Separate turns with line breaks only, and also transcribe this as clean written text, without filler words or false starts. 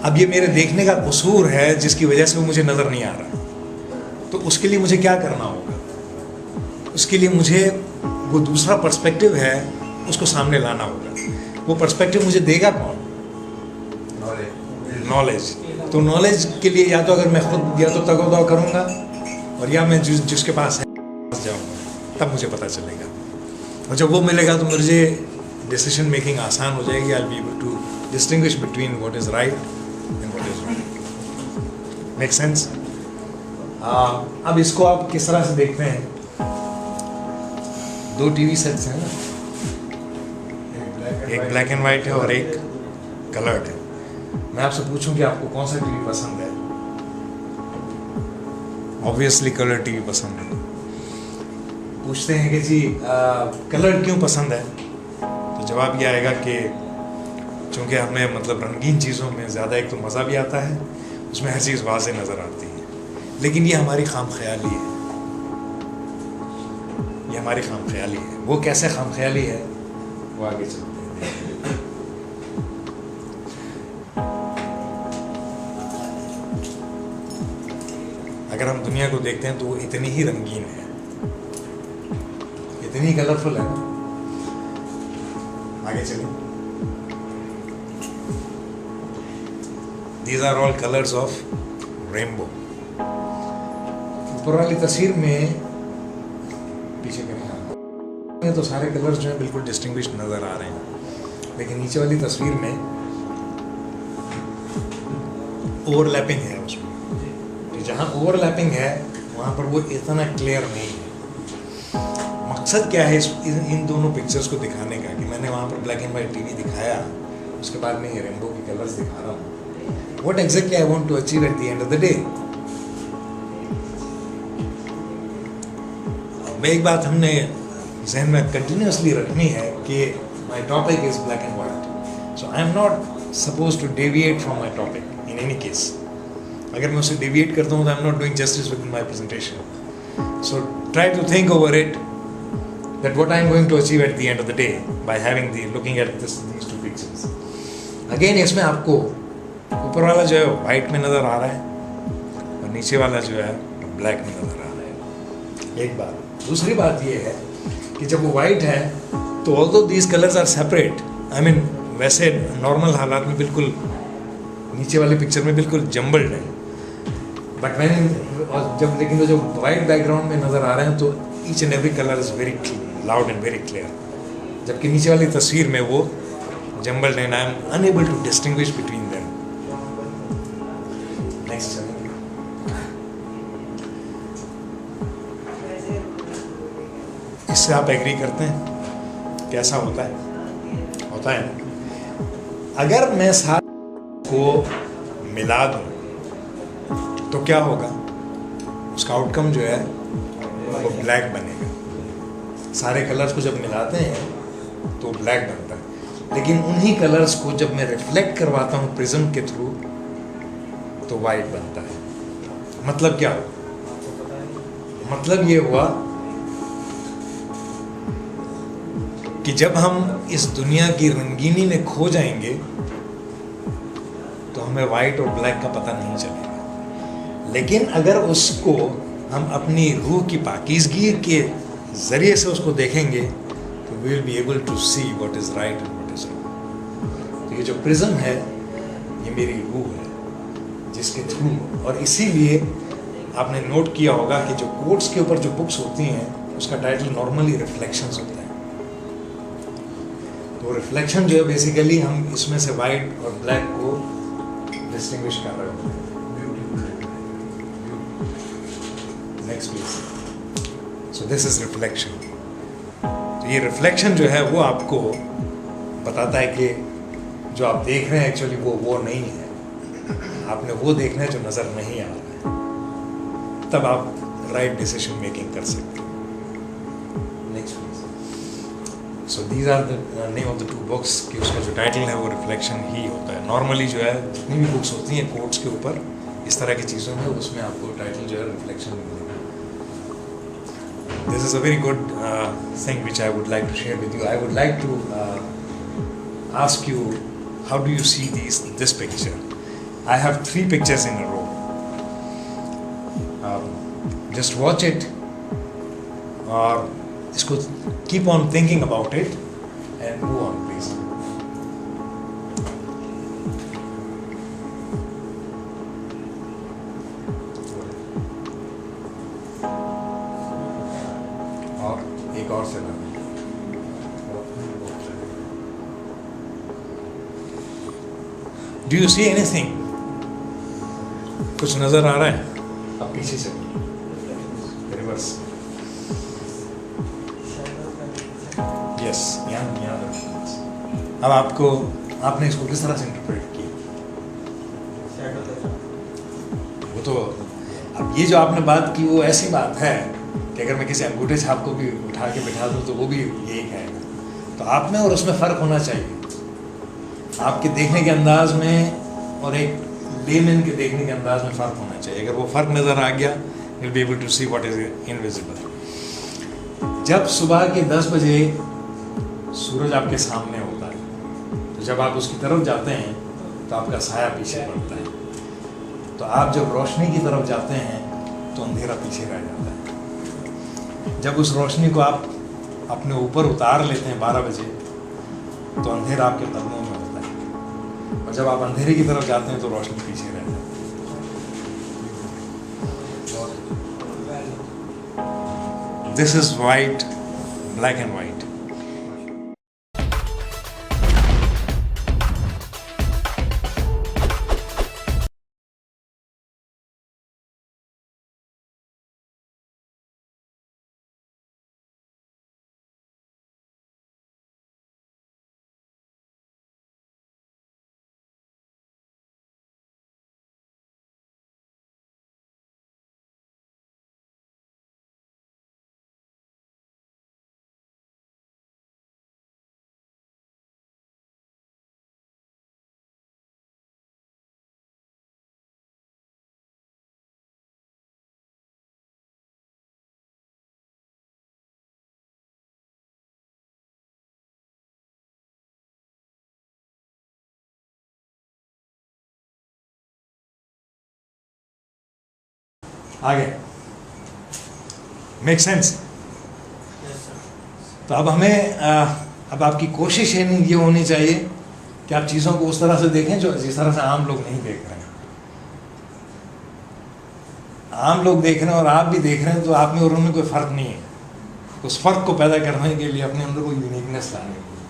अब ये मेरे देखने का कसूर है जिसकी वजह से वो मुझे नज़र नहीं आ रहा, तो उसके लिए मुझे क्या करना होगा? उसके लिए मुझे वो दूसरा पर्सपेक्टिव है उसको सामने लाना होगा। वो पर्सपेक्टिव मुझे देगा कौन? नॉलेज। तो नॉलेज के लिए या तो अगर मैं खुद या तो तगोदा करूँगा और या मैं जिसके पास है जाऊँगा, तब मुझे पता चलेगा। और जब वो मिलेगा तो मुझे डिसीजन मेकिंग आसान हो जाएगी। I will be able to distinguish between what is right and what is wrong. Make sense? अब इसको आप किस तरह से देखते हैं? 2 टीवी सेट्स हैं ना, एक ब्लैक एंड वाइट है और एक कलर्ड है। मैं आपसे पूछूं कि आपको कौन सा टीवी पसंद है? ऑब्वियसली कलर टीवी पसंद है। पूछते हैं कि जी कलर क्यों पसंद है, तो जवाब ये आएगा कि चूँकि हमें मतलब रंगीन चीज़ों में ज़्यादा एक तो मज़ा भी आता है, उसमें हर चीज़ वाज़ेह नज़र आती है। लेकिन ये हमारी खामख्याली है, ये हमारी खामख्याली है। वो कैसे खामख्याली है वो आगे चलते हैं। अगर हम दुनिया को देखते हैं तो वो इतनी ही रंगीन है, इतनी कलरफुल है। आगे चलिए। These are all colors of rainbow. ऊपर वाली तस्वीर में पीछे करें तो सारे कलर्स जो हैं बिल्कुल डिस्टिंग्विश नज़र आ रहे हैं, लेकिन नीचे वाली तस्वीर में ओवरलैपिंग है। उसमें तो जहाँ ओवरलैपिंग है वहाँ पर वो इतना क्लियर नहीं है। मकसद क्या है इन दोनों पिक्चर्स को दिखाने का कि मैंने वहाँ पर ब्लैक एंड वाइट टीवी दिखाया, उसके बाद में ये रेनबो के कलर्स दिखा रहा हूँ। What exactly I want to achieve at the end of the day? एक बात हमने जहन में कंटिन्यूसली रखनी है कि my topic is black and white, so I am not suppose to deviate from my topic in any case. अगर मैं उसे डेविएट करता हूँ तो I am not doing justice with my presentation. So try to think over it that what I am going to achieve at the end of the day by having the looking at this these 2 pictures. Again इसमें आपको ऊपर वाला जो है white में नज़र आ रहा है और नीचे वाला जो है ब्लैक में नज़र आ रहा है। एक बात। दूसरी बात ये है कि जब वो वाइट है तो although these colours are separate, I mean वैसे नॉर्मल हालात में बिल्कुल नीचे वाली पिक्चर में बिल्कुल जम्बल्ड है, बट व्हेन जब लेकिन वो जो वाइट बैकग्राउंड में नज़र आ रहे हैं तो each and every colour is very loud and very clear, जबकि नीचे वाली तस्वीर में वो jumbled and I am unable to distinguish between them. Next चलिए। इससे आप एग्री करते हैं? कैसा होता है? होता है ना। अगर मैं सारे को मिला दूं तो क्या होगा? उसका आउटकम जो है वो ब्लैक बनेगा। सारे कलर्स को जब मिलाते हैं तो ब्लैक बनता है, लेकिन उन्हीं कलर्स को जब मैं रिफ्लेक्ट करवाता हूँ प्रिज्म के थ्रू तो वाइट बनता है। मतलब क्या हुआ? मतलब ये हुआ कि जब हम इस दुनिया की रंगीनी में खो जाएंगे तो हमें वाइट और ब्लैक का पता नहीं चलेगा, लेकिन अगर उसको हम अपनी रूह की पाकीज़गी के ज़रिए से उसको देखेंगे तो we will be able to see what is right and what is wrong. तो ये जो प्रिज्म है ये मेरी रूह है जिसके थ्रू, और इसीलिए आपने नोट किया होगा कि जो कोट्स के ऊपर जो बुक्स होती हैं उसका टाइटल नॉर्मली रिफ्लेक्शंस होता है। तो रिफ्लेक्शन जो है बेसिकली हम इसमें से वाइट और ब्लैक को डिस्टिंग्विश कर रहे होते हैं। Next please. So this is reflection. तो ये रिफ्लेक्शन जो है वो आपको बताता है कि जो आप देख रहे हैं एक्चुअली वो नहीं है, आपने वो देखना है जो नज़र नहीं आ रहा है, तब आप राइट डिसीजन मेकिंग कर सकते हैं। Next please. So these are the name of the 2 books कि उसका जो टाइटल है वो रिफ्लेक्शन ही होता है। नॉर्मली जो है जितनी भी बुक्स होती हैं कोट्स के ऊपर इस तरह की चीज़ों में, उसमें आपको टाइटल जो है रिफ्लेक्शन मिलेगा। This is a very good thing which I would like to share with you. I would like to ask you, how do you see this picture? I have 3 pictures in a row. Just watch it, or इसको keep on thinking about it and move on, please. और एक और से Do you see anything? कुछ नजर आ रहा है? अब पीछे से रिवर्स. यस, यहाँ अब आपने इसको किस तरह से इंटरप्रेट किया? वो तो अब ये जो आपने बात की वो ऐसी बात है कि अगर मैं किसी अंगूठे छाप को भी उठा के बिठा दूँ तो वो भी यही कहेगा. तो आप में और उसमें फ़र्क होना चाहिए, आपके देखने के अंदाज में और एक लेमैन के देखने के अंदाज में फ़र्क होना चाहिए. अगर वो फ़र्क नज़र आ गया, you'll be able to see what is invisible. जब सुबह के 10 बजे सूरज आपके सामने होता है, तो जब आप उसकी तरफ जाते हैं तो आपका साया पीछे पड़ता है. तो आप जब रोशनी की तरफ जाते हैं तो अंधेरा पीछे रह जाता है. जब उस रोशनी को आप अपने ऊपर उतार लेते हैं 12 बजे, तो अंधेरा आपके कदमों में होता है. और जब आप अंधेरे की तरफ जाते हैं तो रोशनी पीछे रह जाती है. This is white, black and white. आगे मेक सेंस. तो अब हमें अब आपकी कोशिश ये होनी चाहिए कि आप चीज़ों को उस तरह से देखें जो जिस तरह से आम लोग नहीं देख रहे हैं. आम लोग देख रहे हैं और आप भी देख रहे हैं, तो आप में और उनमें कोई फ़र्क नहीं है. उस फ़र्क को पैदा करने के लिए अपने अंदर कोई यूनिकनेस लाने के लिए